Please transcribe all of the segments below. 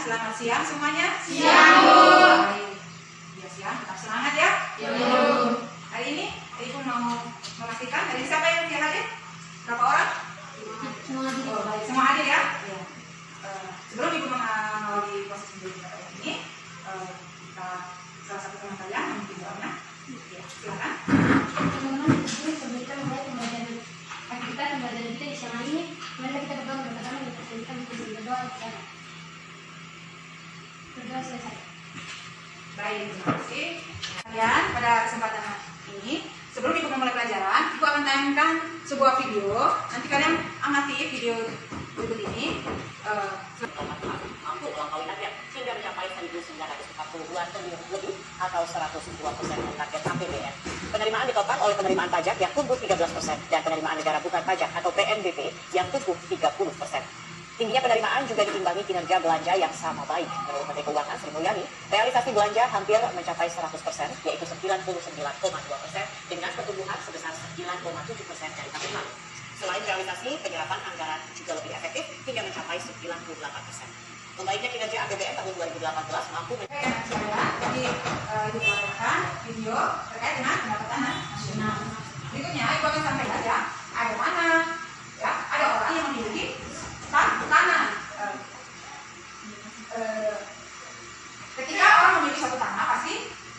Selamat siang semuanya. Siang, Bu. Baik. Ya, siang, tetap semangat ya. Ya, Bu. Hari ini Ibu mau memastikan dari siapa yang tidak hadir? Berapa orang? Semua hadir. Oh, baik, semua hadir ya. Ya. Sebelum Ibu mengawali proses pendidikan ini, kita salah satu teman kalian memimpin doanya. Ya, silakan. Teman-teman, ini sebelumnya mulai pembelajaran aktivitas pembelajaran kita di siang hari ini. Mari kita berdoa bersama dan kita berdoa bersama. Berdoa selesai. Baik, terima kasih. Kalian pada kesempatan ini, sebelum Ibu memulai pelajaran, Ibu akan tayangkan sebuah video. Nanti kalian amati video berikut ini. Mampu melampaui target hingga mencapai 1.942 triliun lebih atau 102% target APBN. Penerimaan ditopang oleh penerimaan pajak yang tumbuh 13% dan penerimaan negara bukan pajak atau PNBP yang tumbuh 30%. Tingginya penerimaan juga diimbangi kinerja belanja yang sama baik. Menurut Menteri Keuangan Sri Mulyani, realisasi belanja hampir mencapai 100%, yaitu 99,2% dengan pertumbuhan sebesar 9,7% dari tahun lalu. Selain realisasi, penyerapan anggaran juga lebih efektif hingga mencapai 98%. Membaiknya kinerja APBN tahun 2018 mampu Jadi Ibu menayangkan video terkait dengan pendapatan nasional. Berikutnya Ibu akan sampaikan saja ada mana ya ada orang yang memiliki tanah. Ketika orang memiliki suatu tanah pasti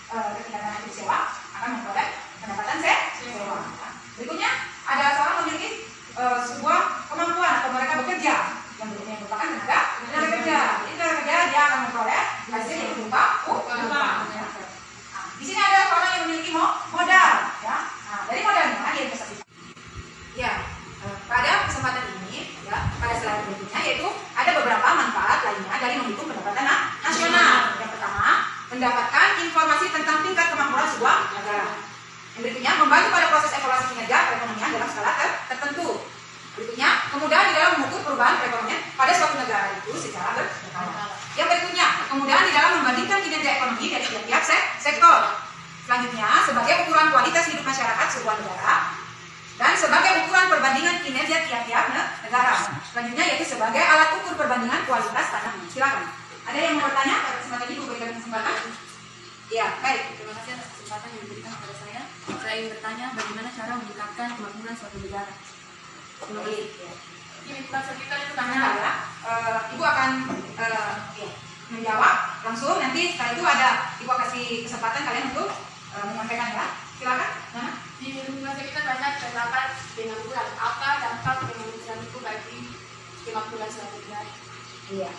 ketika tanah itu disewa akan memperoleh pendapatan sewa. Berikutnya ada seorang memiliki sebuah kemampuan atau mereka bekerja yang merupakan tenaga kerja. Jadi tenaga kerja dia akan memperoleh hasil yang berupa upah. Di sini ada orang yang memiliki modal, ya. Nah, dari modalnya dia investasi. Ya, pada kesempatan ini, ya, pada slide berikutnya yaitu ada beberapa manfaat lainnya dari menghitung pendapatan nasional. Yang pertama, mendapatkan informasi tentang tingkat kemakmuran sebuah negara. Yang berikutnya, membantu pada proses evaluasi kinerja perekonomian dalam skala tertentu. Berikutnya, kemudahan di dalam mengukur perubahan perekonomian pada suatu negara itu secara berkala. Yang berikutnya, kemudahan di dalam membandingkan kinerja ekonomi dari tiap-tiap sektor. Selanjutnya, sebagai ukuran kualitas hidup masyarakat sebuah negara dan sebagai ukuran perbandingan kinerja tiap-tiap negara. Selanjutnya, yaitu sebagai alat ukur perbandingan kualitas tanah. Silakan. Ada yang mau bertanya? Pada kesempatan ini, berikan kesempatan. Ya, baik. Terima kasih atas kesempatan yang diberikan kepada saya. Saya ingin bertanya bagaimana cara meningkatkan kemakmuran suatu negara. Baik. Ini bahasa kita itu Karena ya, Ibu akan menjawab langsung. Nanti setelah itu ada Ibu kasih kesempatan kalian untuk menyampaikan ya. Silakan. Nah. di bahasa kita banyak terdapat dengan bulan apa dampak dengan bulan itu bagi kemakmuran suatu negara. Iya.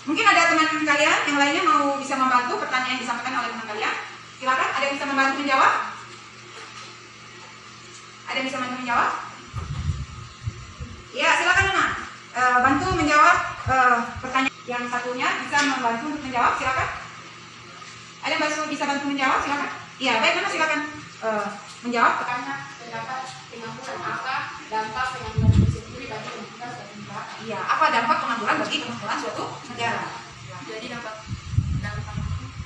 Mungkin ada teman kalian yang lainnya mau bisa membantu pertanyaan yang disampaikan oleh teman kalian. Silakan. Ada yang bisa membantu menjawab? Ada yang bisa membantu menjawab? Ya, silakan Nana. Bantu menjawab pertanyaan. Yang satunya bisa membantu untuk menjawab. Silakan. Ada yang bisa bantu menjawab? Silakan. Iya, baik Nana, silakan menjawab. Karena terdapat kemakmuran apa dampak pengangguran itu sendiri bagi kemakmuran suatu negara. Iya, apa dampak pengangguran bagi kemakmuran suatu negara? Jadi dampak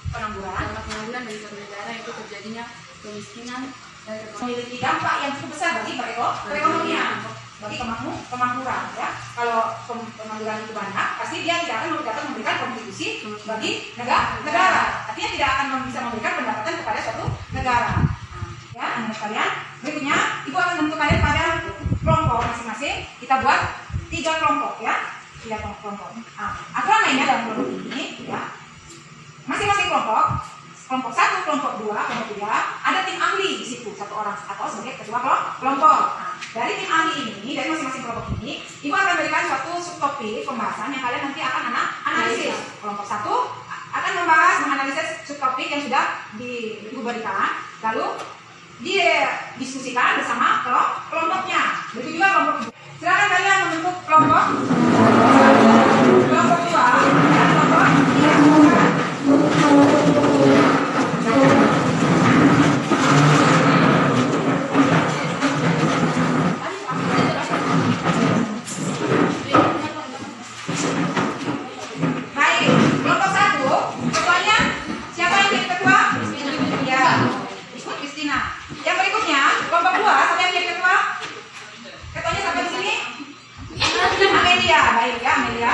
Pengangguran pengangguran dari suatu negara itu terjadinya kemiskinan dan memiliki dampak yang cukup besar bagi perekonomian, bagi kemakmuran. Ya, kalau pengangguran itu banyak, pasti dia tidak akan dapat memberikan kontribusi bagi negara. Artinya tidak akan bisa memberikan pendapatan kepada suatu negara. Ya, anak kalian. Berikutnya, Ibu akan membentuk kalian pada kelompok masing-masing. Kita buat 3 kelompok, ya, 3 kelompok. Aturan mainnya dalam kelompok ini, ya, masing-masing kelompok 1, kelompok 2, kelompok 3, ada tim ahli di situ, 1 orang atau sebagai ketua kelompok. Dari tim ahli ini, dari masing-masing kelompok ini, Ibu akan berikan suatu subtopik pembahasan yang kalian nanti akan analisis. Kelompok 1 akan menganalisis subtopik yang sudah Ibu berikan, lalu didiskusikan bersama kelompoknya. Begitu juga kelompok 2. Silakan kalian membentuk kelompok 2 dan kelompok 3. Baik, kelompok 1, ketuanya siapa yang jadi ketua? Ya, ikut Kristina. Yang berikutnya, kelompok 2, siapa yang jadi ketua? Ketuanya sampai di sini? Amelia, baik ya Amelia,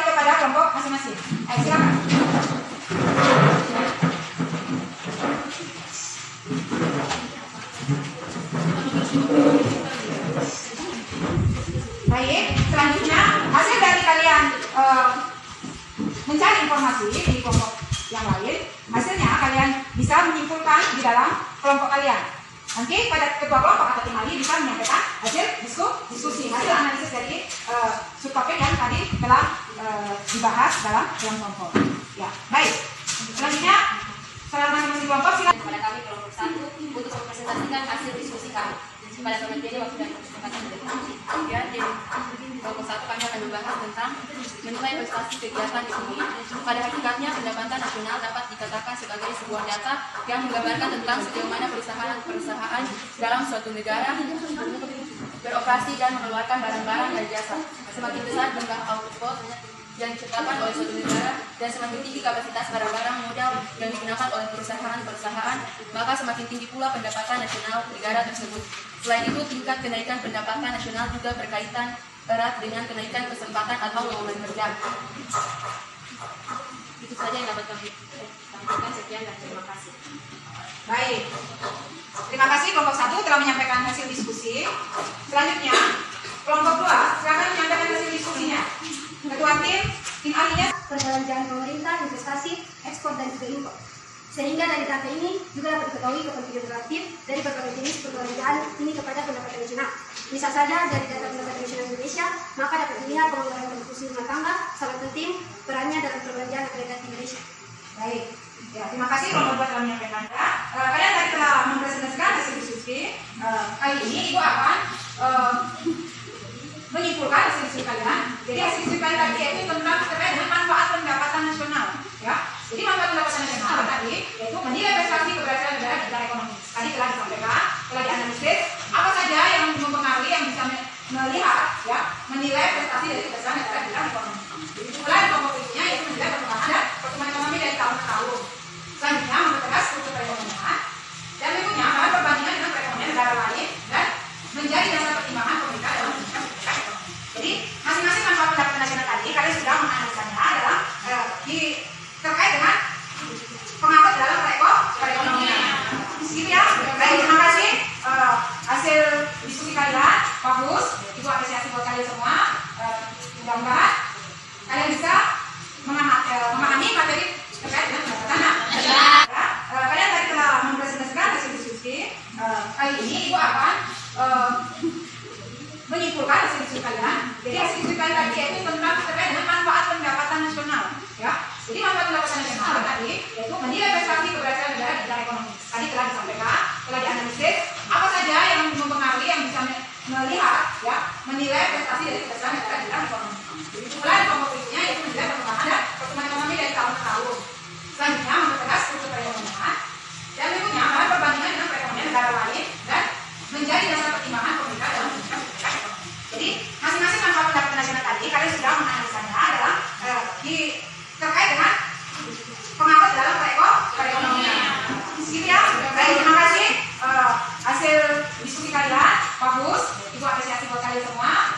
kepada kelompok masing-masing. Ayo silakan. Baik, selanjutnya hasil dari kalian mencari informasi di kelompok yang lain, hasilnya kalian bisa menyimpulkan di dalam kelompok kalian. Nanti pada ketua kelompok atau tim ahli bisa menyampaikan hasil diskusi, hasil analisis dari subtopik yang tadi telah dibahas dalam kelompok. Ya, baik. Selanjutnya, salah masing-masing kelompok silakan. Kepada kami kelompok 1 untuk mempresentasikan hasil diskusi kami. Pada pengertiannya waktu dan kesempatan dari kami. Ya, jadi kelompok 1 kami akan membahas tentang menilai prestasi kegiatan di sini. Pada hakikatnya pendapatan nasional dapat dikatakan sebagai sebuah data yang menggambarkan tentang sejauh mana perusahaan dalam suatu negara beroperasi dan mengeluarkan barang-barang dan jasa. Semakin besar jumlah output yang diciptakan oleh suatu negara dan semakin tinggi kapasitas barang-barang modal yang digunakan oleh perusahaan-perusahaan, maka semakin tinggi pula pendapatan nasional negara tersebut. Selain itu, tingkat kenaikan pendapatan nasional juga berkaitan erat dengan kenaikan kesempatan atau lowongan kerja. Itu saja yang dapat kami sampaikan. Sekian dan terima kasih. Baik. Terima kasih kelompok 1 telah menyampaikan hasil diskusi. Selanjutnya, kelompok 2 silakan menyampaikan hasil diskusinya. Ketua tim ahlinya perbelanjaan pemerintah, investasi, ekspor dan juga impor. Sehingga dari data ini juga dapat diketahui kepentingan relatif dari berbagai jenis perbelanjaan ini kepada pendapatan nasional. Bisa saja dari data pendapatan nasional Indonesia, maka dapat dilihat penganggaran konsumsi rumah tangga sangat penting perannya dalam perbelanjaan agregat Indonesia. baik. Ya, terima kasih kelompok 2 telah menyampaikan. Kalian tadi telah mempresentasikan hasil diskusi. Kali ini Ibu akan menyimpulkan hasil diskusi kalian. Jadi hasil diskusi kalian tadi yaitu tentang terkait dengan manfaat pendapatan nasional. Ya, jadi manfaat pendapatan nasional tadi yaitu menilai prestasi keberhasilan negara di bidang ekonomi. Tadi telah disampaikan, telah dianalisis apa saja yang mempengaruhi yang bisa melihat, ya, menilai prestasi dari keberhasilan negara di bidang ekonomi. Jadi mulai kelompok berikutnya yaitu menilai perkembangan dan pertumbuhan ekonomi dari tahun ke tahun. Selanjutnya mempertegas struktur perekonomian dan berikutnya bahan perbandingan dengan perekonomian negara lain dan menjadi dasar pertimbangan pemerintah dalam menentukan kebijakan ekonomi. Jadi masing-masing manfaat pendapatan nasional tadi kalian sudah menganalisanya dalam terkait dengan pengaruh dalam perekonomian. Segitu ya. Baik, terima kasih. Hasil diskusi kalian bagus. Ibu apresiasi buat kalian semua. Mudah-mudahan kalian bisa memahami materi terkait dengan pendapatan nasional. Kalian tadi telah mempresentasikan hasil diskusi. Kali ini Ibu akan menyimpulkan hasil diskusi kalian. Jadi hasil diskusi kalian tadi yaitu tentang terkait dengan manfaat pendapatan nasional. Ya, jadi manfaat pendapatan nasional tadi yaitu menilai prestasi keberhasilan negara di bidang ekonomi. Tadi telah disampaikan, telah dianalisis apa saja yang mempengaruhi yang bisa melihat, ya, menilai prestasi dari keberhasilan negara di bidang ekonomi. Jadi mulai kelompok berikutnya yaitu menilai perkembangan dan pertumbuhan ekonomi dari tahun ke tahun. Selanjutnya mempertegas struktur perekonomian dan berikutnya bahan perbandingan dengan perekonomian negara lain dan menjadi dasar pertimbangan pemerintah dalam menentukan kebijakan ekonomi. Jadi masing-masing manfaat pendapatan nasional tadi kalian sudah menganalisanya dalam terkait dengan pengaruh dalam perekonomian. Segitu ya. Baik, terima kasih. Hasil diskusi kalian bagus. Ibu apresiasi buat kalian semua.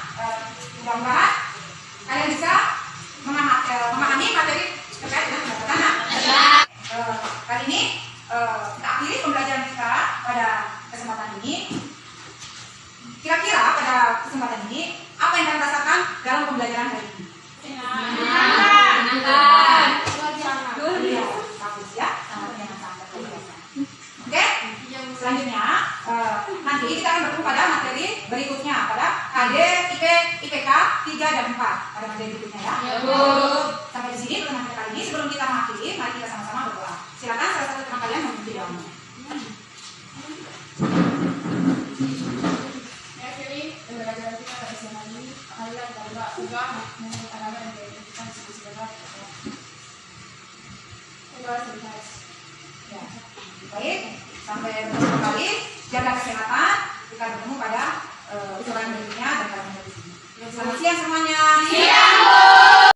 Mudah-mudahan kalian bisa memahami materi terkait dengan pendapatan nasional. Kali ini kita akhiri pembelajaran kita pada kesempatan ini. Kira-kira pada kesempatan ini apa yang kalian rasakan dalam pembelajaran hari ini? Bagus ya, sangat menyenangkan. Oke, selanjutnya nanti kita akan bertemu pada materi berikutnya pada KD, IP, IPK 3 dan 4 pada materi berikutnya ya. Sampai di sini pertemuan kali ini. Sebelum kita mengakhiri, mari kita sama-sama berdoa. Silakan salah satu teman kalian memimpin doanya. Pembelajaran kita pada siang hari ini, kalian dapat juga mengenai dan kita diskusi berat. Ya. Baik, sampai bertemu kembali. Jaga kesehatan. Kita bertemu pada pertemuan berikutnya dan pada materi berikutnya. Selamat siang semuanya.